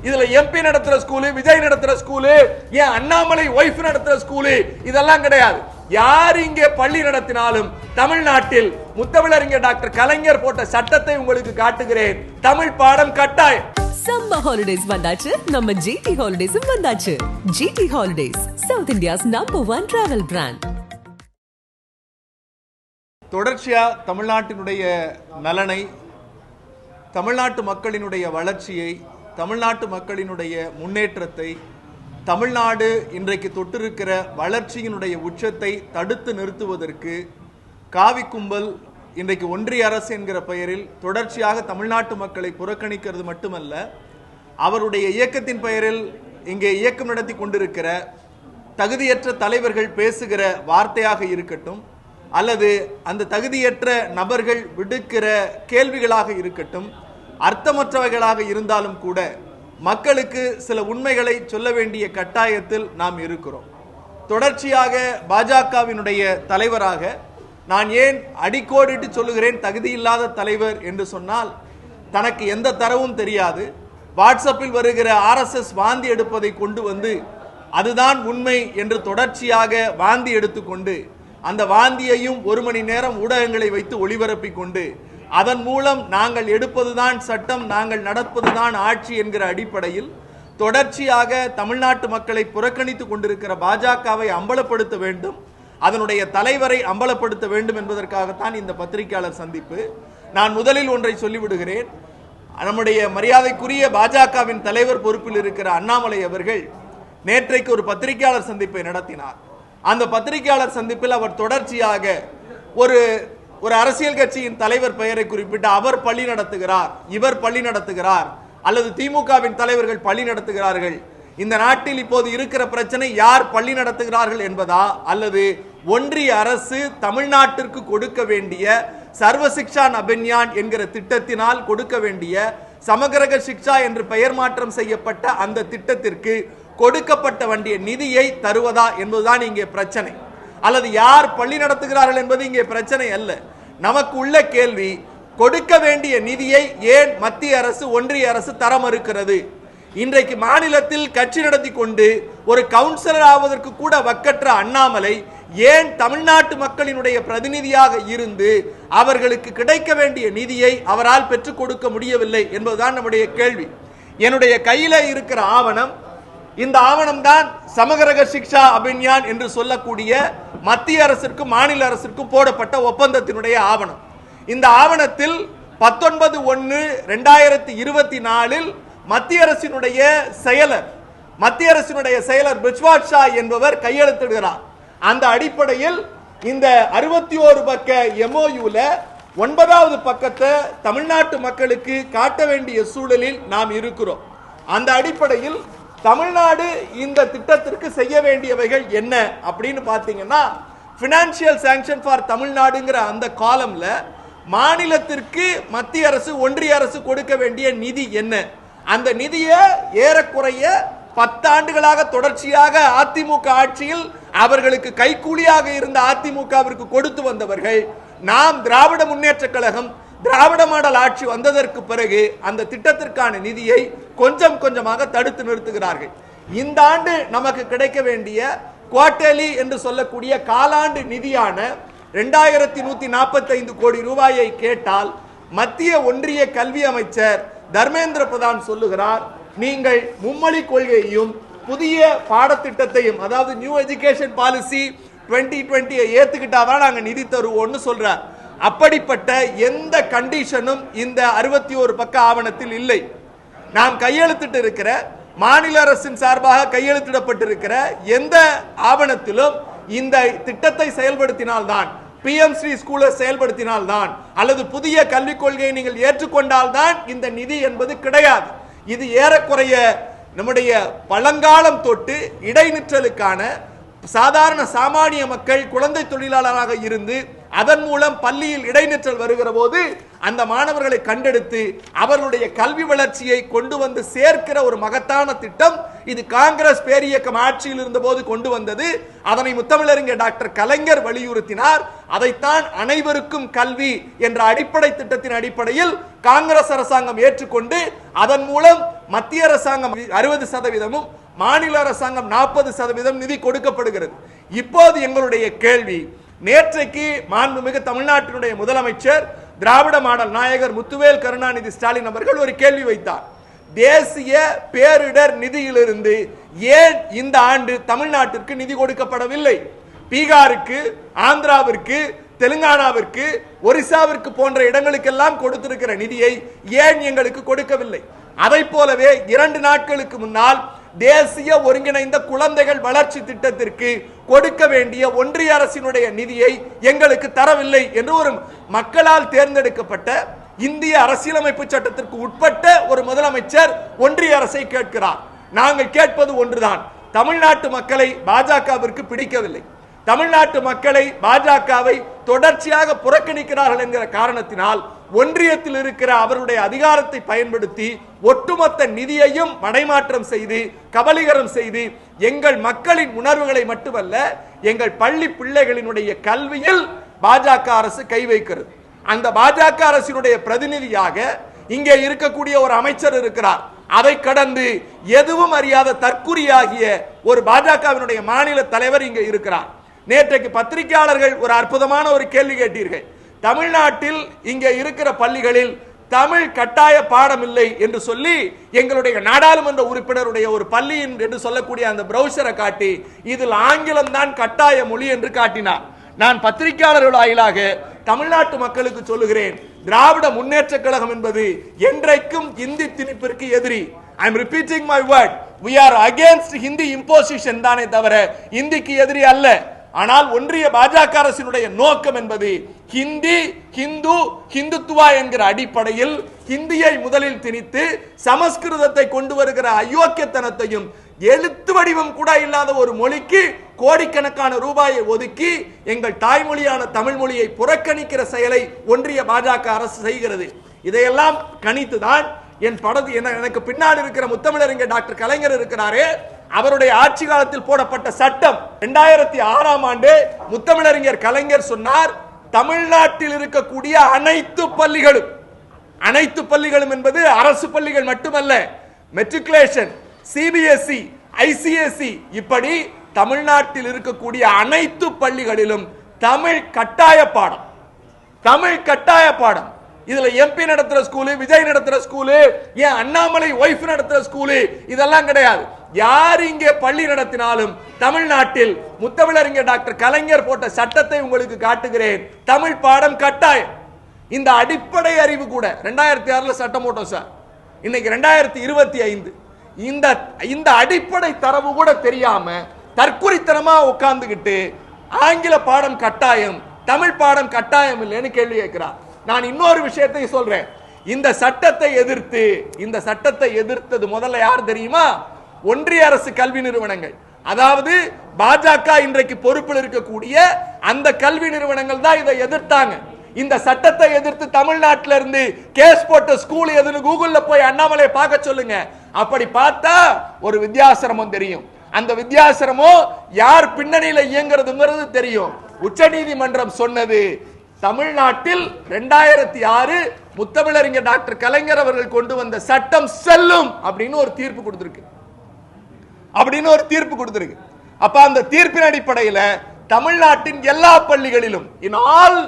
இதுல எம்பி நடத்துற ஸ்கூலு, விஜய் நடத்துற ஸ்கூலு, ஏன் அண்ணாமலை ஒய்ஃப் நடத்துற ஸ்கூலு, இதெல்லாம் கிடையாது. யார் இங்கே பள்ளி நடத்தினாலும் தமிழ்நாட்டில் முத்தமிழறிஞர் டாக்டர் கலைஞர் போட்ட சட்டத்தை உங்களுக்கு காட்டுகிறேன். தமிழ் பாடம் கட்டாயம். சம்மர் ஹாலிடேஸ் வந்தாச்சு, நம்ம ஜிடி ஹாலிடேஸும் வந்தாச்சு. GT holidays, South India's number 1 travel brand. தொடர்ச்சியா தமிழ்நாட்டினுடைய நலனை, தமிழ்நாட்டு மக்களினுடைய வளர்ச்சியை, தமிழ்நாட்டு மக்களினுடைய முன்னேற்றத்தை, தமிழ்நாடு இன்றைக்கு தொட்டிருக்கிற வளர்ச்சியினுடைய உச்சத்தை தடுத்து நிறுத்துவதற்கு காவி கும்பல் இன்றைக்கு ஒன்றிய அரசு என்கிற பெயரில் தொடர்ச்சியாக தமிழ்நாட்டு மக்களை புறக்கணிக்கிறது மட்டுமல்ல, அவருடைய இயக்கத்தின் பெயரில் இங்கே இயக்கம் நடத்தி கொண்டிருக்கிற தகுதியற்ற தலைவர்கள் பேசுகிற வார்த்தையாக இருக்கட்டும், அல்லது அந்த தகுதியற்ற நபர்கள் விடுக்கிற கேள்விகளாக இருக்கட்டும், அர்த்தமற்றவைகளாக இருந்தாலும் கூட மக்களுக்கு சில உண்மைகளை சொல்ல வேண்டிய கட்டாயத்தில் நாம் இருக்கிறோம். தொடர்ச்சியாக பாஜகவினுடைய தலைவராக நான் ஏன் அடிக்கோடிட்டு சொல்லுகிறேன் தகுதியில்லாத தலைவர் என்று சொன்னால், தனக்கு எந்த தரவும் தெரியாது, வாட்ஸ்அப்பில் வருகிற RSS வாந்தி எடுப்பதை கொண்டு வந்து அதுதான் உண்மை என்று தொடர்ச்சியாக வாந்தி எடுத்துக்கொண்டு அந்த வாந்தியையும் 1 மணி நேரம் ஊடகங்களை வைத்து ஒளிபரப்பிக் கொண்டு அதன் மூலம் நாங்கள் எடுப்பதுதான் சட்டம், நாங்கள் நடப்பதுதான் ஆட்சி என்கிற அடிப்படையில் தொடர்ச்சியாக தமிழ்நாட்டு மக்களை புறக்கணித்துக் கொண்டிருக்கிற பாஜகவை அம்பலப்படுத்த வேண்டும், அதனுடைய தலைவரை அம்பலப்படுத்த வேண்டும் என்பதற்காகத்தான் இந்த பத்திரிகையாளர் சந்திப்பு. நான் முதலில் ஒன்றை சொல்லிவிடுகிறேன். நம்முடைய மரியாதைக்குரிய பாஜகவின் தலைவர் பொறுப்பில் இருக்கிற அண்ணாமலை அவர்கள் நேற்றைக்கு ஒரு பத்திரிகையாளர் சந்திப்பை நடத்தினார். அந்த பத்திரிகையாளர் சந்திப்பில் அவர் தொடர்ச்சியாக ஒரு அரசியல் கட்சியின் தலைவர் பெயரை குறிப்பிட்டு அவர் பள்ளி நடத்துகிறார், இவர் பள்ளி நடத்துகிறார், அல்லது திமுகவின் தலைவர்கள் பள்ளி நடத்துகிறார்கள், இந்த நாட்டில் இப்போது இருக்கிற பிரச்சனை யார் பள்ளி நடத்துகிறார்கள் என்பதா, அல்லது ஒன்றிய அரசு தமிழ்நாட்டிற்கு கொடுக்க வேண்டிய சர்வ சிக்ஷா அபியான் என்கிற திட்டத்தினால் கொடுக்க வேண்டிய சமகிரக சிக்ஷா என்று பெயர் மாற்றம் செய்யப்பட்ட அந்த திட்டத்திற்கு கொடுக்கப்பட்ட வேண்டிய நிதியை தருவதா என்பதுதான் இங்கே பிரச்சனை. அல்லது யார் பள்ளி நடத்துகிறார்கள் என்பது இங்கே பிரச்சனை அல்ல. நமக்கு உள்ள கேள்வி, கொடுக்க வேண்டிய நிதியை ஏன் மத்திய அரசு ஒன்றிய அரசு தர மறுக்கிறது? இன்றைக்கு மாநிலத்தில் கட்சி நடத்தி கொண்டு ஒரு கவுன்சிலர் ஆவதற்கு கூட வக்கற்ற அண்ணாமலை ஏன் தமிழ்நாட்டு மக்களினுடைய பிரதிநிதியாக இருந்து அவர்களுக்கு கிடைக்க வேண்டிய நிதியை அவரால் பெற்றுக் கொடுக்க முடியவில்லை என்பதுதான் நம்முடைய கேள்வி. என்னுடைய கையில இருக்கிற ஆவணம், இந்த ஆவணம் தான் சமகிரக சிக்ஷா அபியான் என்று சொல்லக்கூடிய மத்திய அரசிற்கும் மாநில அரசிற்கும் போடப்பட்ட ஒப்பந்தத்தினுடைய ஆவணம். இந்த ஆவணத்தில் 19/1/2024 மத்திய அரசினுடைய செயலர் பிரிஜ்வால் ஷா என்பவர் கையெழுத்திடுகிறார். அந்த அடிப்படையில் இந்த 61 பக்க MOUல 9வது பக்கத்தை தமிழ்நாட்டு மக்களுக்கு காட்ட வேண்டிய சூழலில் நாம் இருக்கிறோம். அந்த அடிப்படையில் தமிழ்நாடு இந்த திட்டத்திற்கு செய்ய வேண்டியவைகள் என்ன அப்படின்னு பார்த்தீங்கன்னா, பினான்சியல் சாங்ஷன் ஃபார் தமிழ்நாடுங்கிற அந்த காலம்ல மாநிலத்திற்கு மத்திய அரசு ஒன்றிய அரசு கொடுக்க வேண்டிய நிதி என்ன, அந்த நிதியை ஏறக்குறைய 10 ஆண்டுகளாக தொடர்ச்சியாக அதிமுக ஆட்சியில் அவர்களுக்கு கைக்கூலியாக இருந்த அதிமுகவிற்கு கொடுத்து வந்தவர்கள், நாம் திராவிட முன்னேற்ற கழகம் திராவிட மாடல் ஆட்சி வந்ததற்கு பிறகு அந்த திட்டத்திற்கான நிதியை கொஞ்சம் கொஞ்சமாக தடுத்து நிறுத்துகிறார்கள். இந்த ஆண்டு நமக்கு கிடைக்க வேண்டிய குவார்டர்லி என்று சொல்லக்கூடிய காலாண்டு நிதியான 2145 கோடி ரூபாயை கேட்டால் மத்திய ஒன்றிய கல்வி அமைச்சர் தர்மேந்திர பிரதான் சொல்லுகிறார், நீங்கள் மும்மொழி கொள்கையையும் புதிய பாடத்திட்டத்தையும், அதாவது நியூ எஜுகேஷன் பாலிசி 2020 ஏத்துக்கிட்டாதான் நாங்க நிதி தருவோம்னு சொல்றார். அப்படிப்பட்ட எந்த கண்டிஷனும் இந்த 61 பக்க ஆவணத்தில் இல்லை. நாம் கையெழுத்திட்டு இருக்கிற, மாநில அரசின் சார்பாக கையெழுத்திடப்பட்டிருக்கிற எந்த ஆவணத்திலும் இந்த திட்டத்தை செயல்படுத்தினால்தான், PM ஸ்ரீ ஸ்கூலை செயல்படுத்தினால்தான், அல்லது புதிய கல்விக் கொள்கையை நீங்கள் ஏற்றுக்கொண்டால்தான் இந்த நிதி என்பது கிடையாது. இது ஏறக்குறைய நம்முடைய பழங்காலம் தொட்டு இடைநிற்றலுக்கான சாதாரண சாமானிய மக்கள் குழந்தை தொழிலாளராக இருந்து அதன் மூலம் பள்ளியில் இடைநிற்றல் வருகிற போது அந்த மாணவர்களை கண்டெடுத்து அவர்களுடைய கல்வி வளர்ச்சியை கொண்டு வந்து சேர்க்கிற ஒரு மகத்தான திட்டம் இது காங்கிரஸ் பேரியக்கம் ஆட்சியில் இருந்தபோது கொண்டு வந்தது. அதனை முத்தமிழறிஞர் டாக்டர் கலைஞர் வலியுறுத்தினார். அதைத்தான் அனைவருக்கும் கல்வி என்ற அடிப்படை திட்டத்தின் அடிப்படையில் காங்கிரஸ் அரசாங்கம் ஏற்றுக்கொண்டு அதன் மூலம் மத்திய அரசாங்கம் 60%, மாநில அரசாங்கம் 40% நிதி கொடுக்கப்படுகிறது. இப்போது எங்களுடைய கேள்வி, நேற்றைக்கு மாண்புமிகு தமிழ்நாட்டினுடைய முதலமைச்சர் திராவிட மாடல் நாயகர் முத்துவேல் கருணாநிதி ஸ்டாலின் அவர்கள் ஒரு கேள்வி வைத்தார். தேசிய பேரிடர் நிதியிலிருந்து ஏன் இந்த ஆண்டு தமிழ்நாட்டிற்கு நிதி கொடுக்கப்படவில்லை? பீகாருக்கு, ஆந்திராவிற்கு, தெலுங்கானாவிற்கு, ஒரிசாவிற்கு போன்ற இடங்களுக்கெல்லாம் கொடுத்திருக்கிற நிதியை ஏன் எங்களுக்கு கொடுக்கவில்லை? அதை போலவே 2 நாட்களுக்கு முன்னால் தேசிய ஒருங்கிணைந்த குழந்தைகள் வளர்ச்சி திட்டத்திற்கு கொடுக்க வேண்டிய ஒன்றிய அரசினுடைய நிதியை எங்களுக்கு தரவில்லை என்று ஒரு மக்களால் தேர்ந்தெடுக்கப்பட்ட இந்திய அரசியலமைப்பு சட்டத்திற்கு உட்பட்ட ஒரு முதலமைச்சர் ஒன்றிய அரசை கேட்கிறார். நாங்கள் கேட்பது ஒன்றுதான். தமிழ்நாட்டு மக்களை பாஜகவிற்கு பிடிக்கவில்லை. தமிழ்நாட்டு மக்களை பாஜகவை தொடர்ச்சியாக புறக்கணிக்கிறார்கள் என்கிற காரணத்தினால் ஒன்றியத்தில் இருக்கிற அவருடைய அதிகாரத்தை பயன்படுத்தி ஒட்டுமொத்த நிதியையும் மடைமாற்றம் செய்து கபலீகரம் செய்து எங்கள் மக்களின் உணர்வுகளை மட்டுமல்ல, எங்கள் பள்ளி பிள்ளைகளினுடைய கல்வியில் பாஜக அரசு கை வைக்கிறது. அந்த பாஜக அரசினுடைய பிரதிநிதியாக இங்கே இருக்கக்கூடிய ஒரு அமைச்சர் இருக்கிறார். அதை கடந்து எதுவும் அறியாத தற்குறியாகிய ஒரு பாஜகவினுடைய மாநில தலைவர் இங்கே இருக்கிறார். நேற்றைக்கு பத்திரிகையாளர்கள் ஒரு அற்புதமான ஒரு கேள்வி கேட்டீர்கள். தமிழ்நாட்டில் இங்கே இருக்கிற பள்ளிகளில் தமிழ் கட்டாய பாடம் இல்லை என்று சொல்லி எங்களுடைய நாடாளுமன்ற உறுப்பினருடைய ஒரு பள்ளியின் என்று சொல்லக்கூடிய அந்த பிரவுசரை காட்டி இதில் ஆங்கிலம் தான் கட்டாய மொழி என்று காட்டினார். நான் பத்திரிகையாளர்கள் வாயிலாக தமிழ்நாட்டு மக்களுக்கு சொல்லுகிறேன், திராவிட முன்னேற்ற கழகம் என்பது என்றைக்கும் இந்தி திணிப்பிற்கு எதிரி. I am repeating my word. We are against Hindi imposition தானே தவிர இந்திக்கு எதிரி அல்ல. ஆனால் ஒன்றிய பாஜக அரசினுடைய நோக்கம் என்பது ஹிந்தி, ஹிந்து, ஹிந்துத்துவா என்கிற அடிப்படையில் ஹிந்தியை முதலில் திணித்து சமஸ்கிருதத்தை கொண்டு வருகிற அயோக்கியத்தனத்தையும் எழுத்து வடிவம் கூட இல்லாத ஒரு மொழிக்கு கோடிக்கணக்கான ரூபாயை ஒதுக்கி எங்கள் தாய்மொழியான தமிழ் மொழியை புறக்கணிக்கிற செயலை ஒன்றிய பாஜக அரசு செய்கிறது. இதையெல்லாம் கணித்துதான் எனக்கு பின்னால் இருக்கிற முத்தமிழறிஞர் டாக்டர் கலைஞர் இருக்கிறாரே, அவருடைய ஆட்சி காலத்தில் போடப்பட்ட சட்டம் 2006ஆம் ஆண்டு முத்தமிழறிஞர் கலைஞர் சொன்னார், தமிழ்நாட்டில் இருக்கக்கூடிய அனைத்து பள்ளிகளும் என்பது அரசு பள்ளிகள் மட்டுமல்ல, மெட்ரிகுலேஷன், சிபிஎஸ்இ, ஐசிஎஸ்இ இப்படி தமிழ்நாட்டில் இருக்கக்கூடிய அனைத்து பள்ளிகளிலும் தமிழ் கட்டாய பாடம். இதுல எம்பி நடத்துற ஸ்கூலு, விஜய் நடத்துற ஸ்கூலு, ஏன் அண்ணாமலை ஒய்ஃப் நடத்துற ஸ்கூலு இதெல்லாம் கிடையாது. யார் இங்கே பள்ளி நடத்தினாலும் தமிழ்நாட்டில் முத்தமிழறிஞர் டாக்டர் கலைஞர் போட்ட சட்டத்தை உங்களுக்கு காட்டுகிறேன். தமிழ் பாடம் கட்டாயம். இந்த அடிப்படை அறிவு கூட 2006ல சட்டம் போட்டோம் சார், இன்னைக்கு 2025. இந்த அடிப்படை தரவு கூட தெரியாம தற்குறித்தனமா உட்கார்ந்துகிட்டு ஆங்கில பாடம் கட்டாயம், தமிழ் பாடம் கட்டாயம் இல்லைன்னு கேள்வி கேட்கிறார். நான் இன்னொரு விஷயத்தை சொல்றேன். இந்த சட்டத்தை எதிர்த்தது முதல்ல யார் தெரியுமா? ஒன்றிய அரசு கல்வி நிறுவனங்கள். அதாவது பாஜக இன்றைக்கு பொறுப்பில் இருக்கக்கூடிய அந்த கல்வி நிறுவனங்கள் தான் இதை எதிர்த்தாங்க. இந்த சட்டத்தை எதிர்த்து தமிழ்நாட்டில இருந்து கேஸ் போட்ட ஸ்கூல் எதுன்னு கூகுள்ல போய் அண்ணாமலை பார்க்க சொல்லுங்க. அப்படி பார்த்தா ஒரு வித்யாசிரமம் தெரியும். அந்த வித்யாசிரமம் யார் பின்னணியில இயங்குறதுங்கிறது தெரியும். உச்சநீதிமன்றம் சொன்னது, தமிழ்நாட்டில் 2006 முத்தமிழறிஞர் டாக்டர் கலைஞர் அவர்கள் கொண்டு வந்த சட்டம் செல்லும் அப்படின்னு ஒரு தீர்ப்பு கொடுத்திருக்கு. அப்ப அந்த தீர்ப்பின் அடிப்படையில் தமிழ்நாட்டின் எல்லா பள்ளிகளிலும் in all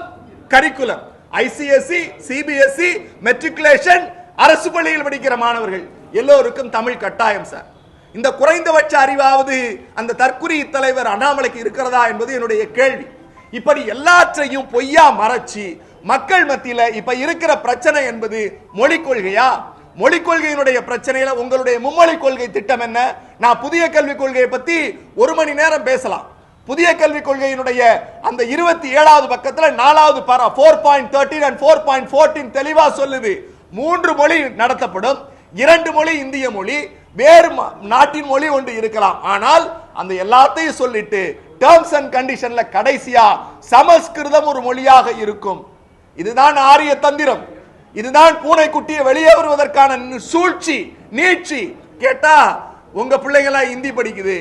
curriculum, ICSE, CBSE, matriculation, அரசு பள்ளியில் படிக்கிற மாணவர்கள் எல்லோருக்கும் தமிழ் கட்டாயம் சார். இந்த குறைந்தபட்ச அறிவாவது அந்த தற்குறி தலைவர் அண்ணாமலைக்கு இருக்கிறதா என்பது என்னுடைய கேள்வி. இப்படி எல்லாற்றையும் பொய்யா மறைச்சி மக்கள் மத்தியில இப்ப இருக்கிற பிரச்சனை என்பது மொழிக் கொள்கையா? மொழிக் கொள்கையினுடைய பிரச்சனையில உங்களுடைய மும்மொழி கொள்கை திட்டம் என்ன? நான் புதிய கல்விக் கொள்கையை பத்தி 1 மணி நேரம் பேசலாம். புதிய கல்விக் கொள்கையினுடைய அந்த 27வது பக்கத்துல 4வது பாரா 4.13 and 4.14 தெளிவா சொல்லுது. 3 மொழி நடத்தப்படும், 2 மொழி இந்திய மொழி, வேறு நாட்டின் மொழி ஒன்று இருக்கலாம். ஆனால் அந்த எல்லாத்தையும் சொல்லிட்டு டேர்ம்ஸ் அண்ட் கண்டிஷன்ல கடைசியா சமஸ்கிருதம் ஒரு மொழியாக இருக்கும். இதுதான் ஆரிய தந்திரம். இதுதான் பூனைக்குட்டியை வெளியே வருவதற்கான சூழ்ச்சி, நீட்சி. கேட்டா உங்க பிள்ளைங்களா ஹிந்தி படிக்குது,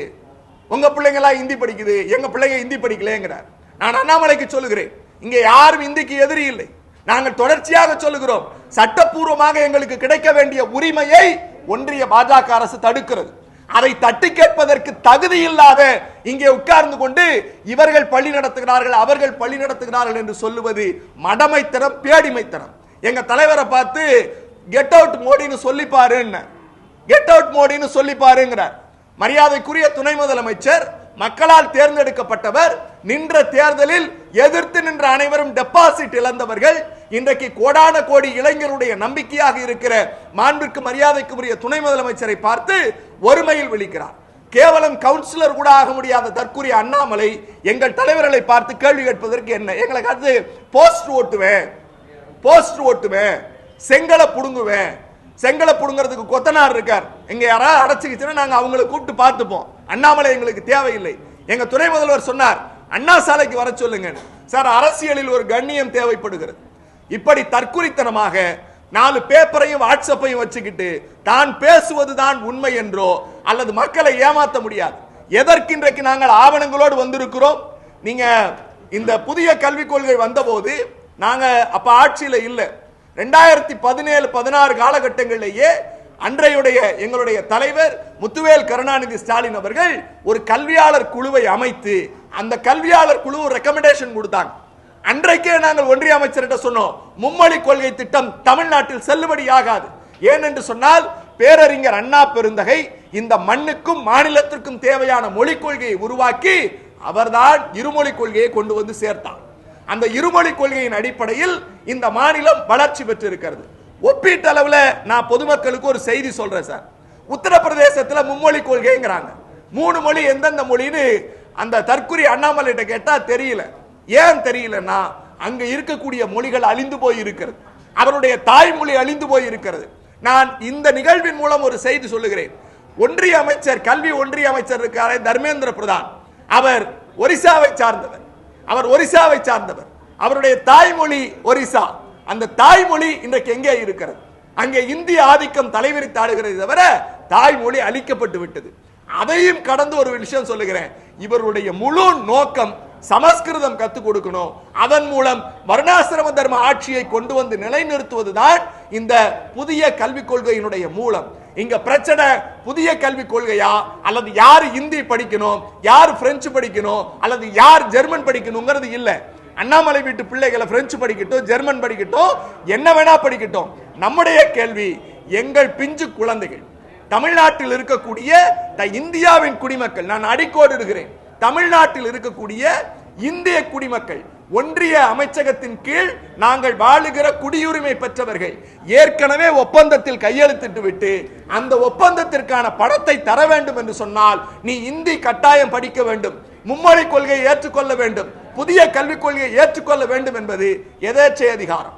உங்க பிள்ளைங்களா ஹிந்தி படிக்குது, எங்க பிள்ளைங்க ஹிந்தி படிக்கலங்கிறார். நான் அண்ணாமலைக்கு சொல்லுகிறேன், இங்க யாரும் இந்திக்கு எதிரி இல்லை. நாங்கள் தொடர்ச்சியாக சொல்லுகிறோம், சட்டப்பூர்வமாக எங்களுக்கு கிடைக்க வேண்டிய உரிமையை ஒன்றிய பாஜக அரசு தடுக்கிறது. அதை தட்டி கேட்பதற்கு தகுதி இல்லாத இங்கே உட்கார்ந்து கொண்டு இவர்கள் பள்ளி நடத்துகிறார்கள், அவர்கள் பள்ளி நடத்துகிறார்கள் என்று சொல்லுவது மடமைத்தனம், பேடிமைத்தனம். எங்க தலைவரை பார்த்து கெட் அவுட் மோடின்னு சொல்லி பாருன்னு, கெட் அவுட் மோடின்னு சொல்லி பாருங்கிறார். மரியாதைக்குரிய துணை முதலமைச்சர், மக்களால் தேர்ந்தெடுக்கப்பட்டவர், நின்ற தேர்தலில் எதிர்த்து நின்ற அனைவரும் டெபாசிட் இழந்தவர்கள், இன்றைக்கு கோடான கோடி இளைஞருடைய நம்பிக்கையாக இருக்கிற மாண்புக்கு மரியாதைக்குரிய துணை முதலமைச்சரை பார்த்து ஒருமையில் விழிக்கிறார். கேவலம் கவுன்சிலர் கூட ஆக முடியாத தற்குரிய அண்ணாமலை எங்கள் தலைவர்களை பார்த்து கேள்வி கேட்பதற்கு என்ன? எங்களுக்கு அடுத்து போஸ்ட் ஓட்டுவேன், போஸ்ட் ஓட்டுவேன், செங்கலை புடுங்குவேன். செங்கலை புடுங்கிறதுக்கு கொத்தனார் இருக்கார், எங்க யாராவது அடைச்சிக்கிச்சுன்னா நாங்க அவங்களை கூப்பிட்டு பார்த்துப்போம். அண்ணாமலை எங்களுக்கு தேவையில்லை. எங்க துணை முதல்வர் சொன்னார், அண்ணா சாலைக்கு வர சொல்லுங்க. சார், அரசியலில் ஒரு கண்ணியம் தேவைப்படுகிறது. இப்படி தற்குறித்தனமாக 4 பேப்பரையும் வாட்ஸ்அப்பையும் வச்சுக்கிட்டு தான் பேசுவதுதான் உண்மை என்றோ அல்லது மக்களை ஏமாற்ற முடியாது. எதற்கு இன்றைக்கு நாங்கள் ஆவணங்களோடு வந்திருக்கிறோம்? நீங்க இந்த புதிய கல்விக் கொள்கை வந்தபோது நாங்க அப்ப ஆட்சியில இல்ல, 2017-16 காலகட்டங்களிலேயே அன்றையுடைய எங்களுடைய தலைவர் முத்துவேல் கருணாநிதி ஸ்டாலின் அவர்கள் ஒரு கல்வியாளர் குழுவை அமைத்து அந்த கல்வியாளர் குழு ரெக்கமெண்டேஷன் கொடுத்தாங்க. அன்றைக்கே நாங்கள் ஒன்றிய அமைச்சர்கிட்ட சொன்னோம், மும்மொழி கொள்கை திட்டம் தமிழ்நாட்டில் செல்லுபடியாகாது. ஏனென்று சொன்னால் பேரறிஞர் அண்ணா பெருந்தகை இந்த மண்ணுக்கும் மாநிலத்திற்கும் தேவையான மொழிக் கொள்கையை உருவாக்கி அவர்தான் இருமொழி கொள்கையை கொண்டு வந்து சேர்த்தார். அந்த இருமொழி கொள்கையின் அடிப்படையில் இந்த மாநிலம் வளர்ச்சி பெற்றிருக்கிறது. ஒப்பீட்டளவில் நான் பொதுமக்களுக்கு ஒரு செய்தி சொல்றேன் சார். உத்தரப்பிரதேசத்தில் மும்மொழி கொள்கைங்கிறாங்க, 3 மொழி எந்தெந்த மொழின்னு அந்த தற்குறி அண்ணாமலைகிட்ட கேட்டா தெரியல. ஏன் தெரியலன்னா, அங்க இருக்கக்கூடிய மொழிகள் அழிந்து போய் இருக்கிறது, அவருடைய தாய்மொழி அழிந்து போய் இருக்கிறது. நான் இந்த நிகழ்வின் மூலம் ஒரு செய்தி சொல்லுகிறேன். ஒன்றிய அமைச்சர், கல்வி ஒன்றிய அமைச்சர் இருக்காரே தர்மேந்திர பிரதான், அவர் ஒரிசாவை சார்ந்தவர். அவர் ஒரிசாவை சார்ந்தவர், அவருடைய தாய்மொழி ஒரிசா. அந்த தாய்மொழி இன்றைக்கு எங்கே இருக்கிறது? அங்கே இந்திய ஆதிக்கம் தலைவிரித்தாடுகிறது தவிர தாய்மொழி அழிக்கப்பட்டு விட்டது. அதையும் கடந்து ஒரு விஷயம் சொல்லுகிறேன், இவருடைய முழு நோக்கம் சமஸ்கிருதம் கத்துக் கொடுக்கணும், அதன் மூலம் வர்ணாசிரம தர்ம ஆட்சியை கொண்டு வந்து நிலைநிறுத்துவதுதான் இந்த புதிய கல்விக் கொள்கையினுடைய மூலம். இங்க பிரச்சனை புதிய கல்விக் கொள்கையா அல்லது யார் இந்தி படிக்கணும், யார் பிரெஞ்சு படிக்கணும், அல்லது யார் ஜெர்மன் படிக்கணுங்கிறது இல்ல. அண்ணாமலை வீட்டு பிள்ளைகளை பிரெஞ்சு படிக்கட்டும், ஜெர்மன் படிக்கட்டும், என்ன வேணா படிக்கட்டும். நம்முடைய கேள்வி, எங்கள் பிஞ்சு குழந்தைகள் தமிழ்நாட்டில் இருக்கக்கூடிய இந்தியாவின் குடிமக்கள், நான் அடிக்கோடு இருக்கிறேன், தமிழ்நாட்டில் இருக்கக்கூடிய இந்திய குடிமக்கள், ஒன்றிய அமைச்சகத்தின் கீழ் நாங்கள் வாழுகிற குடியுரிமை பெற்றவர்கள் ஏற்கனவே ஒப்பந்தத்தில் கையெழுத்திட்டு விட்டு அந்த ஒப்பந்தத்திற்கான பணத்தை தர வேண்டும் என்று சொன்னால் நீ இந்தி கட்டாயம் படிக்க வேண்டும், மும்மொழி கொள்கையை ஏற்றுக்கொள்ள வேண்டும், புதிய கல்விக் கொள்கையை ஏற்றுக்கொள்ள வேண்டும் என்பது எதேச்சை அதிகாரம்.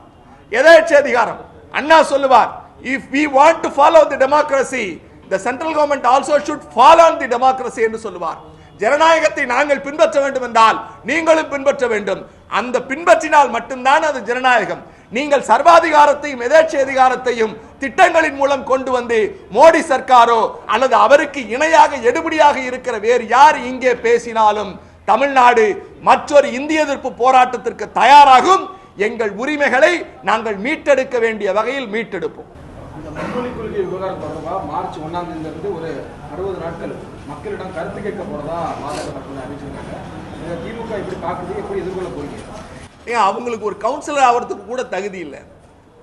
எதேச்சை அதிகாரம். அண்ணா சொல்லுவார், if we want to follow the democracy, the central government also should follow the democracy என்று சொல்லுவார். ஜனநாயகத்தை நாங்கள் பின்பற்ற வேண்டும் என்றால் நீங்களும் பின்பற்ற வேண்டும். அந்த பின்பற்றினால் மட்டும்தான் அது ஜனநாயகம். நீங்கள் சர்வாதிகாரத்தையும் எதேச்சை அதிகாரத்தையும் திட்டங்களின் மூலம் கொண்டு வந்து மோடி சர்க்காரோ அல்லது அவருக்கு இணையாக எடுபடியாக இருக்கிற வேறு யார் இங்கே பேசினாலும் தமிழ்நாடு மற்றொரு இந்திய எதிர்ப்பு போராட்டத்திற்கு தயாராகும். எங்கள் உரிமைகளை நாங்கள் மீட்டெடுக்க வேண்டிய வகையில் மீட்டெடுப்போம். இந்த மும்மொழி கொள்கை விவகாரம் தொடர்பாக மார்ச் 1ஆம் தேதியிலிருந்து ஒரு 60 நாட்கள் மக்களிடம் கருத்து கேட்க போறதா பாஜக அறிவிச்சிருக்காங்க. திமுக இப்படி பார்க்கறது எப்படி எதிர்கொள்ள போறீங்க? அவங்களுக்கு ஒரு கவுன்சிலர் ஆகிறதுக்கு கூட தகுதி இல்லை.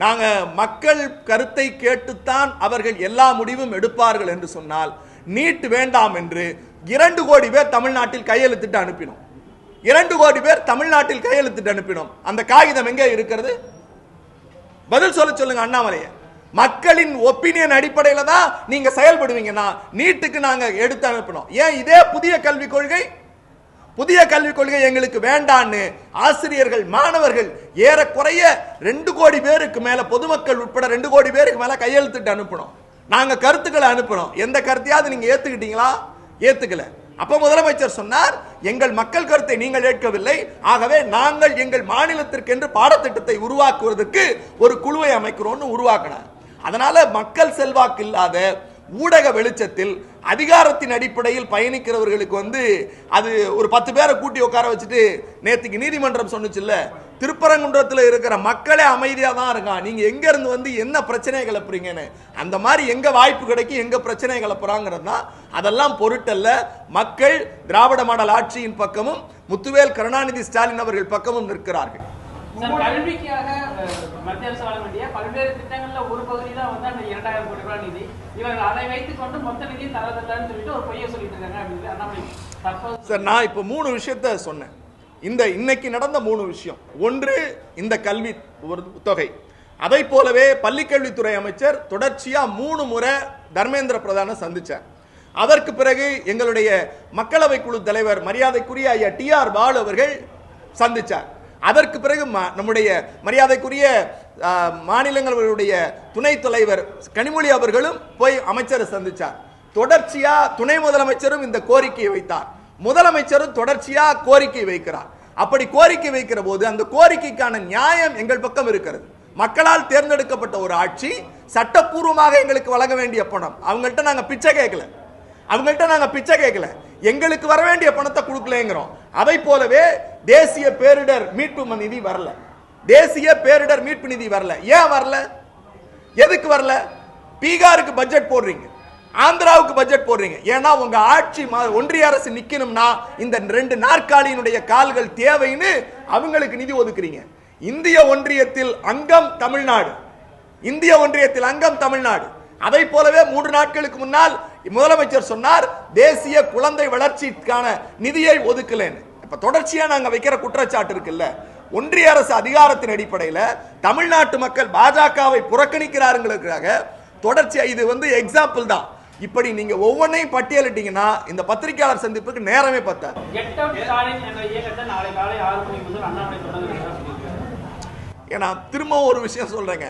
நாங்க மக்கள் கருத்தை கேட்டுத்தான் அவர்கள் எல்லா முடிவும் எடுப்பார்கள் என்று சொன்னால் நீட் வேண்டாம் என்று 2 கோடி பேர் தமிழ்நாட்டில் கையெழுத்திட்டு அனுப்பினோம். 2 கோடி பேர் தமிழ்நாட்டில் கையெழுத்திட்டு அனுப்பினோம். அந்த காகிதம் எங்கே இருக்கிறது? பதில் சொல்லுங்க அண்ணாமலையை. மக்களின் ஒப்பீனியன் அடிப்படையில் தான் நீங்க செயல்படுவீங்கன்னா நீட்டுக்கு நாங்க எடுத்து அனுப்பினோம். ஏன் இதே புதிய கல்விக் கொள்கை, புதிய கல்விக் கொள்கை எங்களுக்கு வேண்டான்னு ஆசிரியர்கள், மாணவர்கள் ஏறக்குறைய 2 கோடி பேருக்கு மேல, பொதுமக்கள் உட்பட 2 கோடி பேருக்கு மேல கையெழுத்திட்டு அனுப்பணும். நாங்க கருத்துக்களை அனுப்பணும். எந்த கருத்தையாவது நீங்க ஏத்துக்கிட்டீங்களா? ஏத்துக்கல. அப்ப முதலமைச்சர் சொன்னார், எங்கள் மக்கள் கருத்தை நீங்கள் ஏற்கவில்லை, ஆகவே நாங்கள் எங்கள் மாநிலத்திற்கு என்று பாடத்திட்டத்தை உருவாக்குவதற்கு ஒரு குழுவை அமைக்கிறோம்னு உருவாக்கினார். அதனால மக்கள் செல்வாக்கு இல்லாத ஊடக வெளிச்சத்தில் அதிகாரத்தின் அடிப்படையில் பயணிக்கிறவர்களுக்கு வந்து அது ஒரு 10 பேரை கூட்டி உட்கார வச்சுட்டு நேற்றுக்கு நீதிமன்றம் சொன்னுச்சுல்ல, திருப்பரங்குன்றத்தில் இருக்கிற மக்களே அமைதியா தான் இருக்கான், நீங்க எங்க இருந்து வந்து என்ன பிரச்சனையை கிளப்புறீங்கன்னு. அந்த மாதிரி எங்க வாய்ப்பு கிடைக்கும் எங்க பிரச்சனையை கிளப்புறாங்கிறது தான். அதெல்லாம் பொருட்டல்ல. மக்கள் திராவிட மாடல் ஆட்சியின் பக்கமும் முத்துவேல் கருணாநிதி ஸ்டாலின் அவர்கள் பக்கமும் நிற்கிறார்கள். கல்விக்காக மத்திய அரசு வழங்க வேண்டிய பல்வேறு திட்டங்கள்ல ஒரு பகுதி தான் வந்து அந்த 2000 கோடி ரூபாய் நிதி. இவர்கள் அதை வைத்துக் கொண்டு மொத்த நிதி தரதில்லைன்னு சொல்லிட்டு ஒரு பொய்யை சொல்லிட்டு இருக்காங்க அப்படின்னு அண்ணாமலை தற்போது. சார், நான் இப்போ 3 விஷயத்த சொன்னேன். இன்னைக்கு நடந்த 3 விஷயம். ஒன்று, இந்த கல்வி தொகை. அதை போலவே பள்ளிக்கல்வித்துறை அமைச்சர் தொடர்ச்சியா 3 முறை தர்மேந்திர பிரதானை சந்திச்சார். அதற்கு பிறகு எங்களுடைய மக்களவை குழு தலைவர் மரியாதைக்குரிய ஐயா TR பாலு அவர்கள் சந்திச்சார். அதற்கு பிறகு நம்முடைய மரியாதைக்குரிய மாநிலங்களுடைய துணைத் தலைவர் கனிமொழி அவர்களும் போய் அமைச்சரை சந்திச்சார். தொடர்ச்சியா துணை முதலமைச்சரும் இந்த கோரிக்கையை வைத்தார். முதலமைச்சரும் தொடர்ச்சியா கோரிக்கை வைக்கிறார். அப்படி கோரிக்கை வைக்கிற போது அந்த கோரிக்கைக்கான நியாயம் எங்கள் பக்கம் இருக்கிறது. மக்களால் தேர்ந்தெடுக்கப்பட்ட ஒரு ஆட்சி சட்டப்பூர்வமாக எங்களுக்கு வழங்க வேண்டிய பணம், அவங்கள்ட்ட நாங்க பிச்சை கேட்கல, எங்களுக்கு வர வேண்டிய பணத்தை கொடுக்கலங்கிறோம். அதை போலவே தேசிய பேரிடர் மீட்பு நிதி வரல. தேசிய பேரிடர் மீட்பு நிதி வரல. ஏன் வரல? எதுக்கு வரல? பீகாருக்கு பட்ஜெட் போடுறீங்க, ஆந்திராவுக்கு பட்ஜெட் போடுறீங்க. ஏன்னா உங்க ஆட்சி ஒன்றிய அரசு நிக்கணும்னா இந்த 2 நாற்காலியினுடைய கால்கள் தேவைன்னு அவங்களுக்கு நிதி ஒதுக்குறீங்க. இந்திய ஒன்றியத்தில் அங்கம் தமிழ்நாடு. அதை போலவே 3 நாட்களுக்கு முன்னால் முதலமைச்சர் சொன்னார் தேசிய குழந்தை வளர்ச்சிக்கான நிதியை ஒதுக்கலன்னு. இப்ப தொடர்ச்சியா நாங்க வைக்கிற குற்றச்சாட்டு இருக்குல்ல, ஒன்றிய அரசு அதிகாரத்தின் அடிப்படையில் தமிழ்நாட்டு மக்கள் பாஜகவை புறக்கணிக்கிறார்களுக்காக தொடர்ச்சியா இது வந்து எக்ஸாம்பிள் தான். இப்படி நீங்க ஒவ்வொன்றையும் பட்டியலிட்டீங்கன்னா இந்த பத்திரிகையாளர் சந்திப்புக்கு நேரமே பத்தாது. ஏன்னா திரும்ப ஒரு விஷயம் சொல்றேங்க,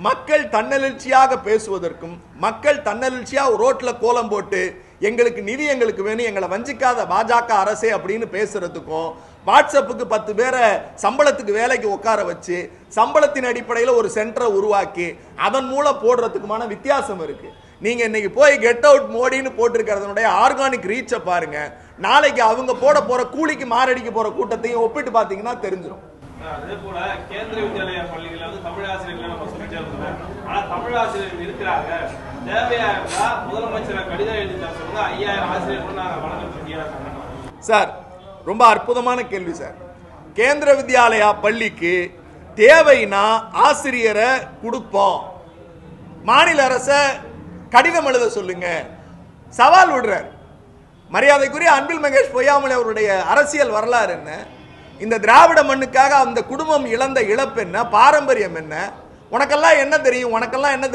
மக்கள் தன்னெழுச்சியாக பேசுவதற்கும் மக்கள் தன்னெழுச்சியாக ரோட்ல கோலம் போட்டு எங்களுக்கு நிதி எங்களுக்கு வேணும், எங்களை வஞ்சிக்காத பாஜக அரசே அப்படின்னு பேசுறதுக்கும் வாட்ஸ்அப்புக்கு 10 பேரை சம்பளத்துக்கு வேலைக்கு உட்கார வச்சு சம்பளத்தின் அடிப்படையில் ஒரு சென்டரை உருவாக்கி அதன் மூலம் போடுறதுக்குமான வித்தியாசம் இருக்கு. நீங்க இன்னைக்கு போய் கெட் அவுட் மோடின்னு போட்டிருக்கிறதுனுடைய ஆர்கானிக் ரீச்சை பாருங்க. நாளைக்கு அவங்க போட போற கூலிக்கு மாரடிக்க போற கூட்டத்தையும் ஒப்பிட்டு பாத்தீங்கன்னா தெரிஞ்சிடும். அதே போல கேந்திர வித்யாலய பள்ளிகள் வந்து தமிழ் ஆசிரியர்கள் நம்ம சொல்லிட்டே இருந்தோம். ஆனா தமிழ் ஆசிரியர்கள் இருக்கிறாங்க, தேவையா இருந்தா முதலமைச்சரை கடிதம் எழுதி சொல்லுங்க, 5000 ஆசிரியர்கள் நாங்க வழங்க. சார், ரொம்ப அற்புதமான கேள்வி சார். கேந்திர வித்யாலயா பள்ளிக்கு தேவைன்னா ஆசிரியரை கொடுப்போம், மாநில அரச கடிதம் எழுத சொல்லுங்க, சவால் விடுறார். மரியாதைக்குரிய அன்பில் மகேஷ் பொய்யாமொழி அவருடைய அரசியல் வரலாறு என்ன, இந்த திராவிட மண்ணுக்காக அந்த குடும்பம் இழந்த இழப்பு என்ன, பாரம்பரியம் என்ன, உனக்கெல்லாம் என்ன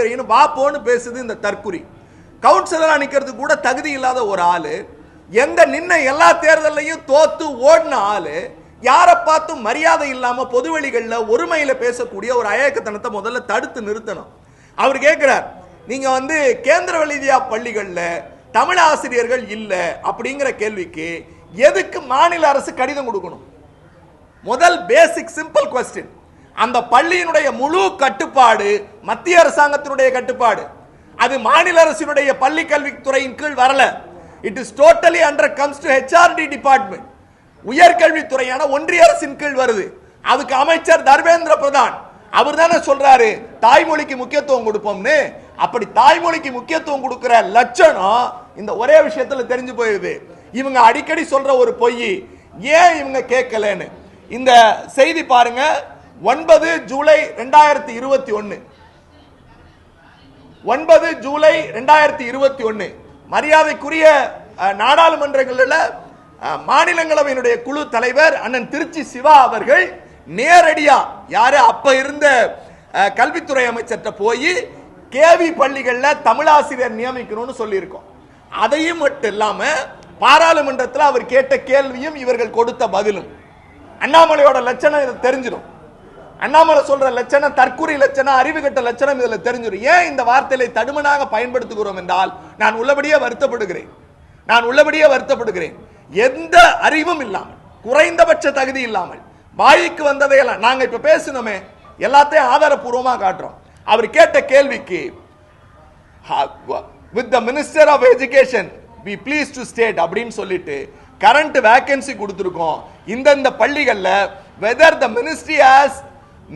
தெரியும் வாப்போன்னு பேசுது இந்த தற்குறி. கவுன்சிலரா நிக்கிறது கூட தகுதி இல்லாத ஒரு ஆளு, எல்லா தேர்தலையும் தோத்து ஓடின ஆளு, யாரை பார்த்தும் மரியாதை இல்லாம பொதுவெளிகள்ல ஒருமையில பேசக்கூடிய ஒரு அயக்கத்தனத்தை முதல்ல தடுத்து நிறுத்தணும். அவர் கேட்கிறார், நீங்க வந்து கேந்திர வித்யா பள்ளிகள்ல தமிழ் ஆசிரியர்கள் இல்ல அப்படிங்கிற கேள்விக்கு எதுக்கு மாநில அரசு கடிதம் கொடுக்கணும்? முதல் பேசிக் சிம்பிள் क्वेश्चन, அந்த பள்ளியினுடைய முழு கட்டுப்பாடு மத்திய அரசாங்கத்தினுடைய கட்டுப்பாடு, அது மாநில அரசினுடைய பள்ளி கல்வித்துறையின் கீழ் வரல. It is totally under comes to HRD department, உயர்கல்வித்துறையான ஒன்றிய அரசின் கீழ் வருது. அதுக்கு அமைச்சர் தர்மேந்திர பிரதான் அவர் தானே சொல்றாரு தாய்மொழிக்கு முக்கியத்துவம் கொடுப்போம்னு. அப்படி தாய்மொழிக்கு முக்கியத்துவம் கொடுக்கிற லட்சணம் இந்த ஒரே விஷயத்துல தெரிஞ்சு போயிருது. இவங்க அடிக்கடி சொல்ற ஒரு பொய், ஏன் இவங்க கேட்கலன்னு இந்த செய்தி பாருங்க. 9 ஜூலை 2021 9 ஜூலை 2021 மரியாதைக்குரிய நாடாளுமன்றங்களில் மாநிலங்களவையினுடைய குழு தலைவர் அண்ணன் திருச்சி சிவா அவர்கள் நேரடியா யாரு அப்ப இருந்த கல்வித்துறை அமைச்சர்கிட்ட போய் கேவி பள்ளிகள்ல தமிழாசிரியர் நியமிக்கணும்னு சொல்லியிருக்கோம். அதையும் மட்டும் இல்லாம பாராளுமன்றத்தில் அவர் கேட்ட கேள்வியும் இவர்கள் கொடுத்த பதிலும் அண்ணாமலையோட லட்சணம் இதை தெரிஞ்சிடும். அண்ணாமலை சொல்ற லட்சணம் தற்குறி லட்சணம், அறிவு கட்ட லட்சணம் இதுல தெரிஞ்சிடும். ஏன் இந்த வார்த்தையை தடுமனாக பயன்படுத்துகிறோம் என்றால் நான் உள்ளபடியே வருத்தப்படுகிறேன். எந்த அறிவும் இல்லாமல், குறைந்தபட்ச தகுதி இல்லாமல், வாய்க்கு வந்ததையெல்லாம் நாங்க இப்ப பேசணுமே எல்லாத்தையும் ஆதாரப்பூர்வமா காட்டுறோம். அவர் கேட்ட கேள்விக்கு with the Minister of Education be pleased to state அப்படின்னு சொல்லிட்டு கரண்ட் வேகன்சி கொடுத்திருக்கோம். இந்த பள்ளிகள்ல whether the ministry has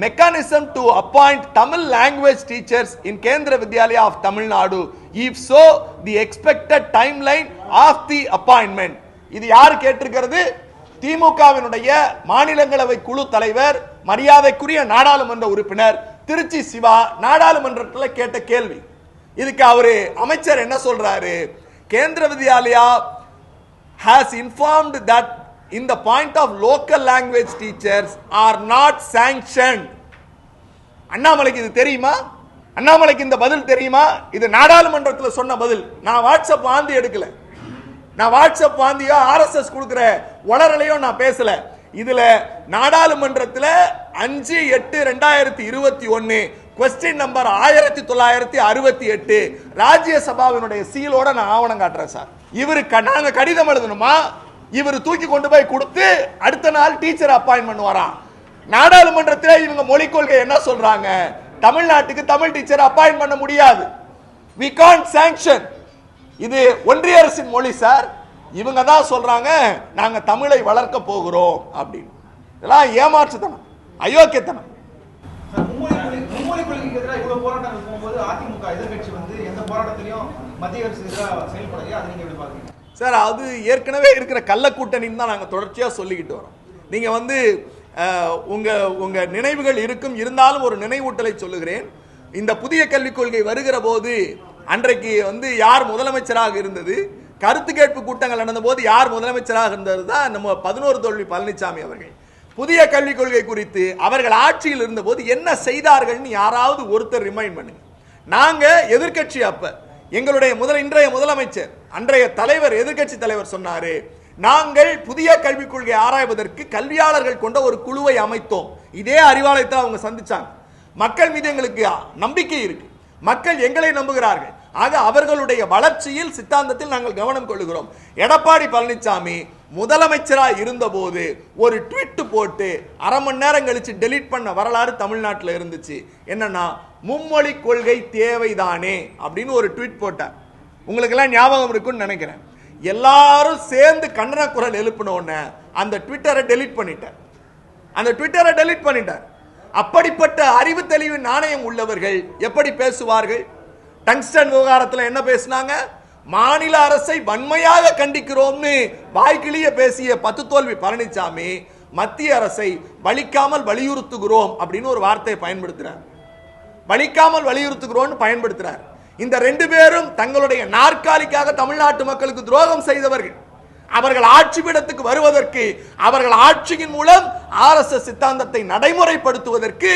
mechanism to appoint Tamil language teachers in Kendra Vidyalaya of Tamil Nadu, if so the expected timeline of the appointment. இது யார் கேட்டிருக்கிறது? திமுகவினுடைய மாநிலங்களவை குழு தலைவர் மரியாதைக்குரிய நாடாளுமன்ற உறுப்பினர் திருச்சி சிவா நாடாளுமன்றத்தில் கேட்ட கேள்வி. இதுக்கு அவரு அமைச்சர் என்ன சொல்றாரு? கேந்திர Vidyalaya has informed that in the point of local language teachers are not sanctioned. அண்ணாமலைக்கு இது தெரியுமா? அண்ணாமலைக்கு இந்த பதில் தெரியுமா? இது நாடாளுமன்றத்தில் சொன்ன பதில். நான் வாட்ஸ்அப் வாந்தி எடுக்கல, நான் வாட்ஸ்அப் வாந்தியோ ஆர்எஸ்எஸ் கொடுக்கிற உளறலையோ நான் பேசல. இதுல நாடாளுமன்றத்தில் 5/8/2021 கொஸ்டின் நம்பர் 1968 ராஜ்யசபாவினுடைய சீலோட நான் ஆவணம் காட்டுறேன் சார். இவருக்கு நாங்க கடிதம் எழுதணுமா? இவர் தூக்கி கொண்டு போய் கொடுத்து அடுத்த நாள் டீச்சர் அப்பாயின்ட் பண்ணுவாராம். நாடாளுமன்றத்தில் இவங்க மொழிக் கொள்கை என்ன சொல்றாங்க? தமிழ்நாட்டுக்கு தமிழ் டீச்சர் அப்பாயின்ட் பண்ண முடியாது. we can't sanction. இது ஒன்றிய அரசின் மொழி சார். இவங்க தான் சொல்றாங்க நாங்க தமிழை வளர்க்க போகிறோம் அப்படின்னு. இதெல்லாம் ஏமாற்றுத்தனம், அயோக்கியத்தனம். மும்மொழி கொள்கைக்கு எதிராக இவ்வளவு போராட்டம் போகும்போது அதிமுக எதிர்கட்சி எந்த போராட்டத்திலையும் மத்திய அரசு எதிராக செயல்படலையா? அதை நீங்க எப்படி பாக்குறீங்க சார்? அது ஏற்கனவே இருக்கிற கள்ள கூட்டணின்னு தான் நாங்க தொடர்ச்சியா சொல்லிக்கிட்டு வரோம். நீங்க உங்க நினைவுகள் இருக்கும், இருந்தாலும் ஒரு நினைவூட்டலை சொல்லுகிறேன். இந்த புதிய கல்விக் கொள்கை வருகிற போது அன்றைக்கு யார் முதலமைச்சராக இருந்தது? கருத்து கேட்பு கூட்டங்கள் நடந்த போது யார் முதலமைச்சராக இருந்தது? தான் நம்ம 11 தோல்வி பழனிசாமி அவர்கள். புதிய கல்விக் கொள்கை குறித்து அவர்கள் ஆட்சியில் இருந்த போது என்ன செய்தார்கள் யாராவது ஒருத்தர் ரிமைண்ட் பண்ணுங்க. நாங்க எதிர்கட்சி, அப்ப எங்களுடைய இன்றைய முதலமைச்சர் அன்றைய தலைவர் எதிர்கட்சி தலைவர் சொன்னாரு, நாங்கள் புதிய கல்விக் கொள்கை ஆராய்வதற்கு கல்வியாளர்கள் கொண்ட ஒரு குழுவை அமைத்தோம். இதே அறிவாலயத்தை அவங்க சந்திச்சாங்க. மக்கள் மீது எங்களுக்கு நம்பிக்கை இருக்கு, மக்கள் எங்களை நம்புகிறார்கள், ஆக அவர்களுடைய வளர்ச்சியில் சித்தாந்தத்தில் நாங்கள் கவனம் கொள்ளுகிறோம். எடப்பாடி பழனிசாமி முதலமைச்சராக இருந்த போது ஒரு ட்வீட் போட்டு அரை மணி நேரம் கழிச்சு டெலீட் பண்ண வரலாறு தமிழ்நாட்டில் இருந்துச்சு. என்னன்னா, மும்மொழி கொள்கை தேவைதானே அப்படின்னு ஒரு ட்வீட் போட்டார். உங்களுக்கு எல்லாம் ஞாபகம் இருக்குன்னு நினைக்கிறேன். எல்லாரும் சேர்ந்து கண்டன குரல் எழுப்பினோன்னு அந்த ட்விட்டரை டெலீட் பண்ணிட்டார். அப்படிப்பட்ட அறிவு தெளிவு நாணயம் உள்ளவர்கள் எப்படி பேசுவார்கள்? டங்ஸ்டன் விவகாரத்தில் என்ன பேசினாங்க? மாநில அரசை வன்மையாக கண்டிக்கிறோம்னு வாய்க்கிளிய பேசிய 10 தோல்வி பழனிசாமி மத்திய அரசை வலிக்காமல் வலியுறுத்துகிறோம் அப்படின்னு ஒரு வார்த்தையை பயன்படுத்துறார். வலிக்காமல் வலியுறுத்துகிறோம் பயன்படுத்துறார். இந்த 2 பேரும் தங்களுடைய நாற்காலிக்காக தமிழ்நாட்டு மக்களுக்கு துரோகம் செய்தவர்கள். அவர்கள் ஆட்சி பீடத்துக்கு வருவதற்கு, அவர்கள் ஆட்சியின் மூலம் ஆர்எஸ்எஸ் சித்தாந்தத்தை நடைமுறைப்படுத்துவதற்கு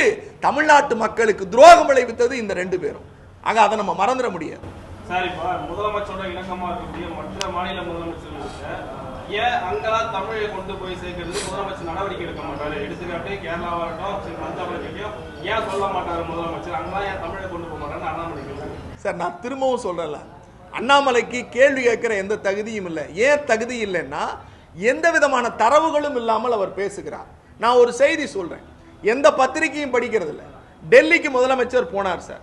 தமிழ்நாட்டு மக்களுக்கு துரோகம் விளைவித்தது இந்த 2 பேரும். ஆக அதை நம்ம மறந்துட முடியாது. சார், இப்ப முதலமைச்சரோட இணக்கமா இருக்கக்கூடிய மற்ற மாநில முதலமைச்சர்களுக்கு ஏன் அங்கெல்லாம் தமிழை கொண்டு போய் சேர்க்கிறது முதலமைச்சர் நடவடிக்கை எடுக்க மாட்டாரு? எடுத்துக்காட்டு கேரளாவாகட்டும், பஞ்சாப்லையும் ஏன் சொல்ல மாட்டாரு முதலமைச்சர்? அங்கெல்லாம் ஏன் தமிழை கொண்டு போக மாட்டாருன்னு அண்ணாமலை கேட்கிறாரு. சார், நான் திரும்பவும் சொல்றேன்ல, அண்ணாமலைக்கு கேள்வி கேட்கிற எந்த தகுதியும் இல்லை. ஏன் தகுதி இல்லைன்னா, எந்த விதமான தரவுகளும் இல்லாமல் அவர் பேசுகிறார். நான் ஒரு செய்தி சொல்றேன், எந்த பத்திரிகையும் படிக்கிறது இல்லை. டெல்லிக்கு முதலமைச்சர் போனார் சார்.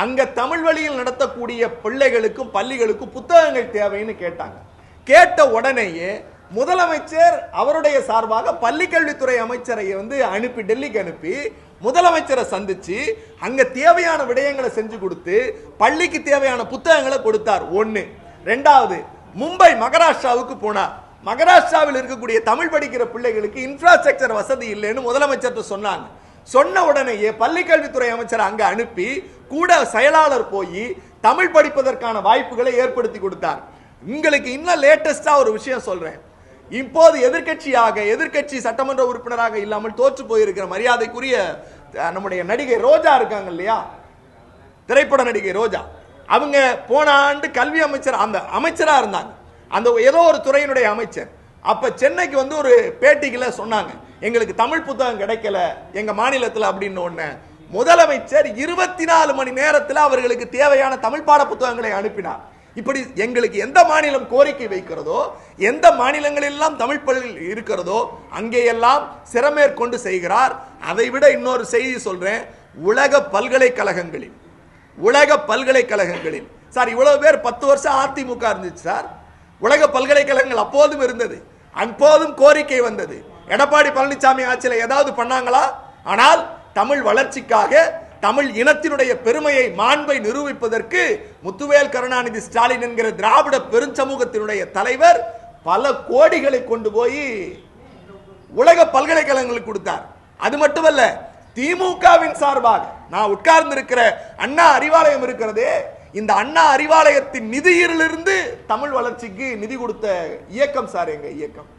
அங்க தமிழ் வழியில் நடத்தக்கூடிய பிள்ளைகளுக்கும் பள்ளிகளுக்கும் புத்தகங்கள் தேவைன்னு கேட்டாங்க. கேட்ட உடனேயே முதலமைச்சர் அவருடைய சார்பாக பள்ளிக்கல்வித்துறை அமைச்சரை அனுப்பி டெல்லிக்கு அனுப்பி முதலமைச்சரை சந்திச்சு அங்க தேவையான விடயங்களை செஞ்சு கொடுத்து பள்ளிக்கு தேவையான புத்தகங்களை கொடுத்தார். 1. 2வது, மும்பை மகாராஷ்டிராவுக்கு போனார். மகாராஷ்டிராவில் இருக்கக்கூடிய தமிழ் படிக்கிற பிள்ளைகளுக்கு இன்ஃப்ராஸ்ட்ரக்சர் வசதி இல்லைன்னு முதலமைச்சர் சொன்னாங்க. சொன்ன உடனேயே பள்ளிக்கல்வித்துறை அமைச்சர் அங்க அனுப்பி கூட செயலாளர் போய் தமிழ் படிப்பதற்கான வாய்ப்புகளை ஏற்படுத்தி கொடுத்தார். உங்களுக்கு இன்னும் லேட்டஸ்டா ஒரு விஷயம் சொல்றேன். இப்போது எதிர்க்கட்சி சட்டமன்ற உறுப்பினராக இல்லாமல் தோற்று போயிருக்கிற மரியாதைக்குரிய நம்முடைய நடிகை ரோஜா இருக்காங்க இல்லையா, திரைப்பட நடிகை ரோஜா, அவங்க போன ஆண்டு கல்வி அமைச்சர், அந்த அமைச்சரா இருந்தாங்க, அந்த ஏதோ ஒரு துறையினுடைய அமைச்சர். அப்ப சென்னைக்கு ஒரு பேட்டிகளை சொன்னாங்க, எங்களுக்கு தமிழ் புத்தகம் கிடைக்கல எங்க மாநிலத்தில் அப்படின்னு. ஒண்ணு முதலமைச்சர் 24 மணி நேரத்தில் அவர்களுக்கு தேவையான தமிழ் பாட புத்தகங்களை அனுப்பினார். இப்படி எங்களுக்கு எந்த மாநிலம் கோரிக்கை வைக்கிறதோ, எந்த மாநிலங்களெல்லாம் தமிழ் பள்ளி இருக்கிறதோ அங்கேயெல்லாம் சிறமேற்கொண்டு செய்கிறார். அதை விட இன்னொரு செய்தி சொல்றேன், உலக பல்கலைக்கழகங்களில் சார் இவ்வளவு பேர் 10 வருஷம் அதிமுக இருந்துச்சு சார். உலக பல்கலைக்கழகங்கள் அப்போதும் இருந்தது, அப்போதும் கோரிக்கை வந்தது. எடப்பாடி பழனிசாமி ஆட்சியில் ஏதாவது பண்ணாங்களா? ஆனால் தமிழ் வளர்ச்சிக்காக, தமிழ் இனத்தினுடைய பெருமையை, மாண்பை நிரூபிப்பதற்கு முத்துவேல் கருணாநிதி ஸ்டாலின் என்கிற திராவிட பெருஞ்சமூகத்தினுடைய தலைவர் பல கோடிகளை கொண்டு போய் உலக பல்கலைக்கழகங்களுக்கு கொடுத்தார். அது மட்டுமல்ல, திமுகவின் சார்பாக நான் உட்கார்ந்து இருக்கிற அண்ணா அறிவாலயம் இருக்கிறதே, இந்த அண்ணா அறிவாலயத்தின் நிதியிலிருந்து தமிழ் வளர்ச்சிக்கு நிதி கொடுத்த இயக்கம் சார் எங்க இயக்கம்.